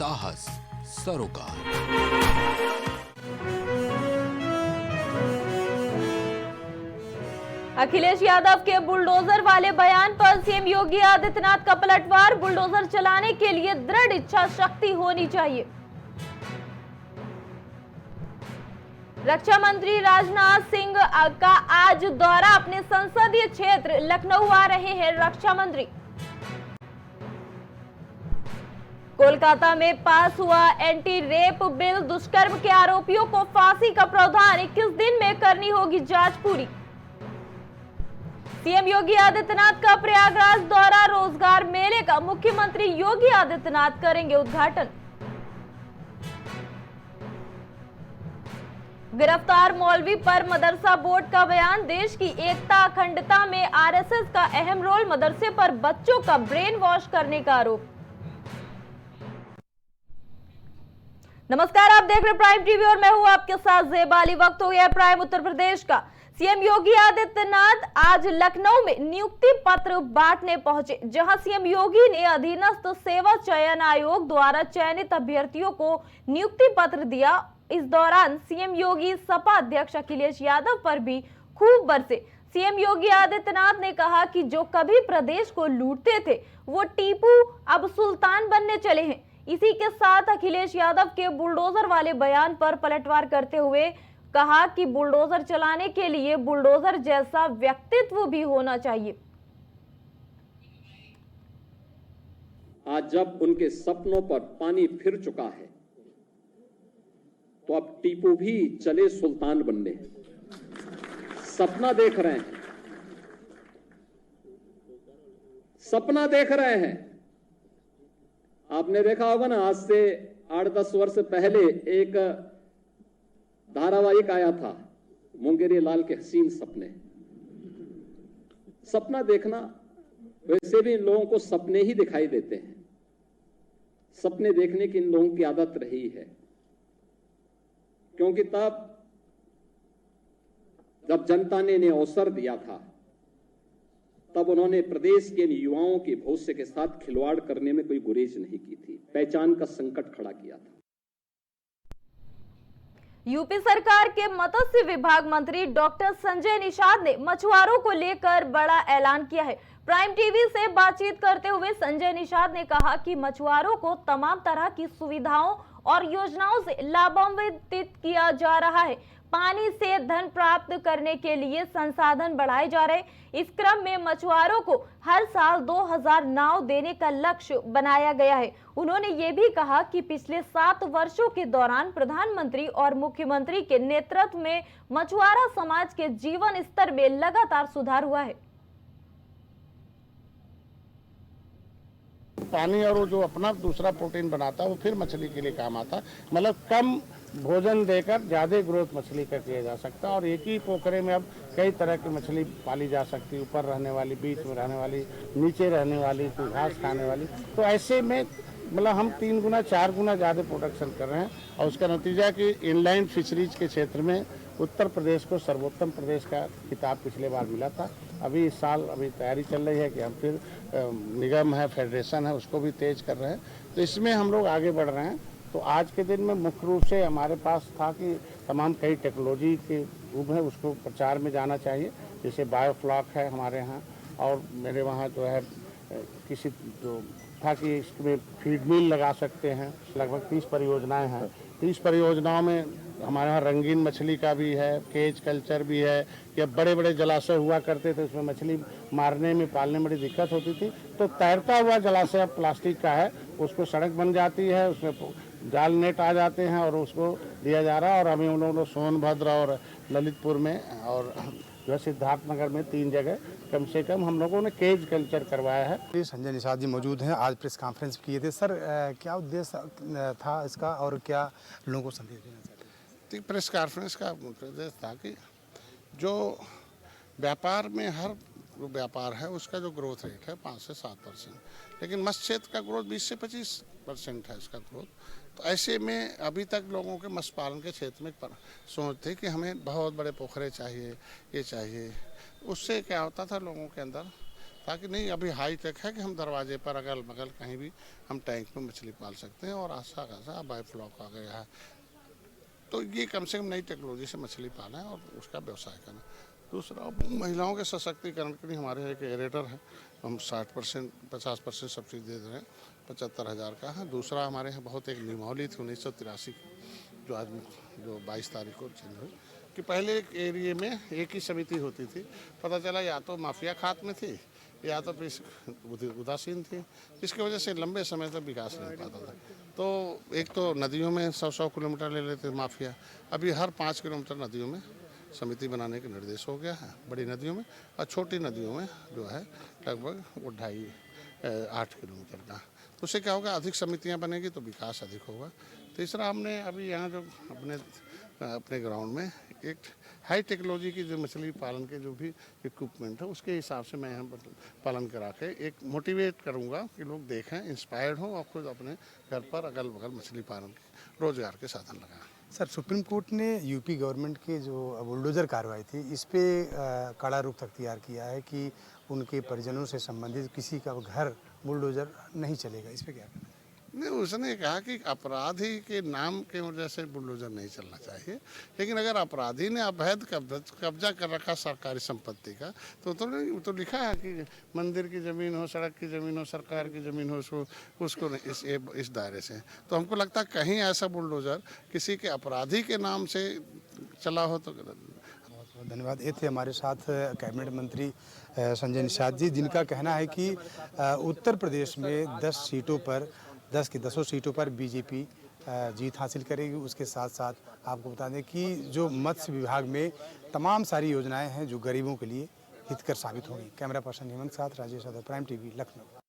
साहस सरोकार। अखिलेश यादव के बुलडोजर वाले बयान पर सीएम योगी आदित्यनाथ का पलटवार। बुलडोजर चलाने के लिए दृढ़ इच्छा शक्ति होनी चाहिए। रक्षा मंत्री राजनाथ सिंह का आज दौरा। अपने संसदीय क्षेत्र लखनऊ आ रहे हैं रक्षा मंत्री। कोलकाता में पास हुआ एंटी रेप बिल। दुष्कर्म के आरोपियों को फांसी का प्रावधान। 21 दिन में करनी होगी जांच पूरी। सीएम योगी आदित्यनाथ का प्रयागराज दौरा। रोजगार मेले का मुख्यमंत्री योगी आदित्यनाथ करेंगे उद्घाटन। गिरफ्तार मौलवी पर मदरसा बोर्ड का बयान। देश की एकता अखंडता में आरएसएस का अहम रोल। मदरसे पर बच्चों का ब्रेन वॉश करने का आरोप। नमस्कार, आप देख रहे प्राइम टीवी और मैं हूं आपके साथ ज़ेबाली। वक्त हो गया प्राइम उत्तर प्रदेश का। सीएम योगी आदित्यनाथ आज लखनऊ में नियुक्ति पत्र बांटने पहुंचे, जहां सीएम योगी ने अधीनस्थ सेवा चयन आयोग द्वारा चयनित अभ्यर्थियों को नियुक्ति पत्र दिया। इस दौरान सीएम योगी सपा अध्यक्ष अखिलेश यादव पर भी खूब बरसे। सीएम योगी आदित्यनाथ ने कहा कि जो कभी प्रदेश को लूटते थे वो टीपू अब सुल्तान बनने चले हैं। इसी के साथ अखिलेश यादव के बुलडोजर वाले बयान पर पलटवार करते हुए कहा कि बुलडोजर चलाने के लिए बुलडोजर जैसा व्यक्तित्व भी होना चाहिए। आज जब उनके सपनों पर पानी फिर चुका है तो अब टीपू भी चले सुल्तान बनने। सपना देख रहे हैं, सपना देख रहे हैं। आपने देखा होगा ना, आज से 8-10 वर्ष पहले एक धारावाहिक आया था, मुंगेरी लाल के हसीन सपने। सपना देखना, वैसे भी इन लोगों को सपने ही दिखाई देते हैं। सपने देखने की इन लोगों की आदत रही है, क्योंकि तब जब जनता ने इन्हें अवसर दिया था तब उन्होंने प्रदेश के युवाओं के भविष्य के साथ खिलवाड़ करने में कोई गुरेज नहीं की थी। पहचान का संकट खड़ा किया था। यूपी सरकार के मत्स्य विभाग मंत्री डॉक्टर संजय निषाद ने मछुआरों को लेकर बड़ा ऐलान किया है। प्राइम टीवी से बातचीत करते हुए संजय निषाद ने कहा कि मछुआरों को तमाम तरह की सुविधाओं और योजनाओं से लाभान्वित किया जा रहा है। पानी से धन प्राप्त करने के लिए संसाधन बढ़ाए जा रहे। इस क्रम में मछुआरों को हर साल 2000 नाव देने का लक्ष्य बनाया गया है। उन्होंने ये भी कहा कि पिछले 7 वर्षों के दौरान प्रधानमंत्री और मुख्यमंत्री के नेतृत्व में मछुआरा समाज के जीवन स्तर में लगातार सुधार हुआ है। पानी और वो जो अपना दूसरा प्रोटीन बनाता है वो फिर मछली के लिए काम आता है। मतलब कम भोजन देकर ज़्यादा ग्रोथ मछली का किया जा सकता है। और एक ही पोखरे में अब कई तरह की मछली पाली जा सकती है, ऊपर रहने वाली, बीच में रहने वाली, नीचे रहने वाली, घास खाने वाली। तो ऐसे में मतलब हम 3 गुना 4 गुना ज़्यादा प्रोडक्शन कर रहे हैं। और उसका नतीजा कि इनलाइन फिशरीज के क्षेत्र में उत्तर प्रदेश को सर्वोत्तम प्रदेश का खिताब पिछले बार मिला था। अभी इस साल तैयारी चल रही है कि हम फिर निगम है, फेडरेशन है, उसको भी तेज कर रहे हैं। तो इसमें हम लोग आगे बढ़ रहे हैं। तो आज के दिन में मुख्य रूप से हमारे पास था कि तमाम कई टेक्नोलॉजी के रूप है, उसको प्रचार में जाना चाहिए। जैसे बायोफ्लॉक है हमारे यहाँ, और मेरे वहाँ जो है किसी जो था कि इसमें फीड मिल लगा सकते हैं। लगभग 30 परियोजनाएं हैं। 30 परियोजनाओं में हमारे यहाँ रंगीन मछली का भी है, केज कल्चर भी है। या बड़े बड़े जलाशय हुआ करते थे, उसमें मछली मारने में, पालने में बड़ी दिक्कत होती थी। तो तैरता हुआ जलाशय अब प्लास्टिक का है, उसको सड़क बन जाती है, उसमें जाल नेट आ जाते हैं और उसको दिया जा रहा है। और अभी उन लोगों ने सोनभद्र और ललितपुर में और जो है सिद्धार्थनगर में 3 जगह कम से कम हम लोगों ने केज कल्चर करवाया है। संजय निषाद जी मौजूद हैं, आज प्रेस कॉन्फ्रेंस किए थे। सर, क्या उद्देश्य था इसका और क्या लोगों को संदेश देना चाहते हैं? प्रेस कॉन्फ्रेंस का उद्देश्य था कि जो व्यापार में हर व्यापार है उसका जो ग्रोथ रेट है 5 से 7%, लेकिन मत्स्य क्षेत्र का ग्रोथ 20 से 25% है इसका ग्रोथ। तो ऐसे में अभी तक लोगों के मत्स्य पालन के क्षेत्र में सोच थी कि हमें बहुत बड़े पोखरे चाहिए, ये चाहिए। उससे क्या होता था, लोगों के अंदर ताकि नहीं अभी हाई टेक है कि हम दरवाजे पर अगल बगल कहीं भी हम टैंक में मछली पाल सकते हैं और अच्छा खासा बायोफ्लॉक आ गया है। तो ये कम से कम नई टेक्नोलॉजी से मछली पालना है और उसका व्यवसाय करना। दूसरा महिलाओं के सशक्तिकरण के लिए हमारे एक एरेटर है, हम 60% 50% सब्सिडी दे रहे हैं, 75,000 का है। दूसरा हमारे यहाँ बहुत एक निमौली थी 1983 जो आज 22 तारीख को चेंज हुई कि पहले एक एरिया में एक ही समिति होती थी, पता चला या तो माफिया खात में थी या तो फिर उदासीन थी, जिसकी वजह से लंबे समय तक विकास नहीं पाता था। तो एक तो नदियों में 100-100 किलोमीटर ले लेते माफिया, अभी हर 5 किलोमीटर नदियों में समिति बनाने के निर्देश हो गया है, बड़ी नदियों में, और छोटी नदियों में जो है लगभग वो 2.5-8 किलोमीटर का। तो उससे क्या होगा, अधिक समितियां बनेगी तो विकास अधिक होगा। तीसरा हमने अभी यहाँ जो अपने ग्राउंड में एक हाई टेक्नोलॉजी की जो मछली पालन के जो भी इक्विपमेंट है उसके हिसाब से मैं यहाँ पालन करा के एक मोटिवेट करूँगा कि लोग देखें, इंस्पायर्ड हों और खुद अपने घर पर अगल बगल मछली पालन के रोजगार के साधन लगाएं। सर, सुप्रीम कोर्ट ने यूपी गवर्नमेंट के जो बुलडोजर कार्रवाई थी इस पे कड़ा रुख अख्तियार किया है कि उनके परिजनों से संबंधित किसी का घर बुलडोजर नहीं चलेगा, इस पे क्या कहना है? नहीं, उसने कहा कि अपराधी के नाम के वजह से बुलडोजर नहीं चलना चाहिए, लेकिन अगर अपराधी ने अवैध कब्जा कर रखा सरकारी संपत्ति का तो लिखा है कि मंदिर की ज़मीन हो, सड़क की ज़मीन हो, सरकार की ज़मीन हो, उसको इस दायरे से। तो हमको लगता है कहीं ऐसा बुलडोजर किसी के अपराधी के नाम से चला हो तो बहुत बहुत धन्यवाद। ये थे हमारे साथ कैबिनेट मंत्री संजय निषाद जी, जिनका कहना है कि उत्तर प्रदेश में 10 की 10 सीटों पर बीजेपी जीत हासिल करेगी। उसके साथ साथ आपको बता दें कि जो मत्स्य विभाग में तमाम सारी योजनाएं हैं जो गरीबों के लिए हितकर साबित होंगी। कैमरा पर्सन हेमंत साथ राजेश यादव, प्राइम टीवी, लखनऊ।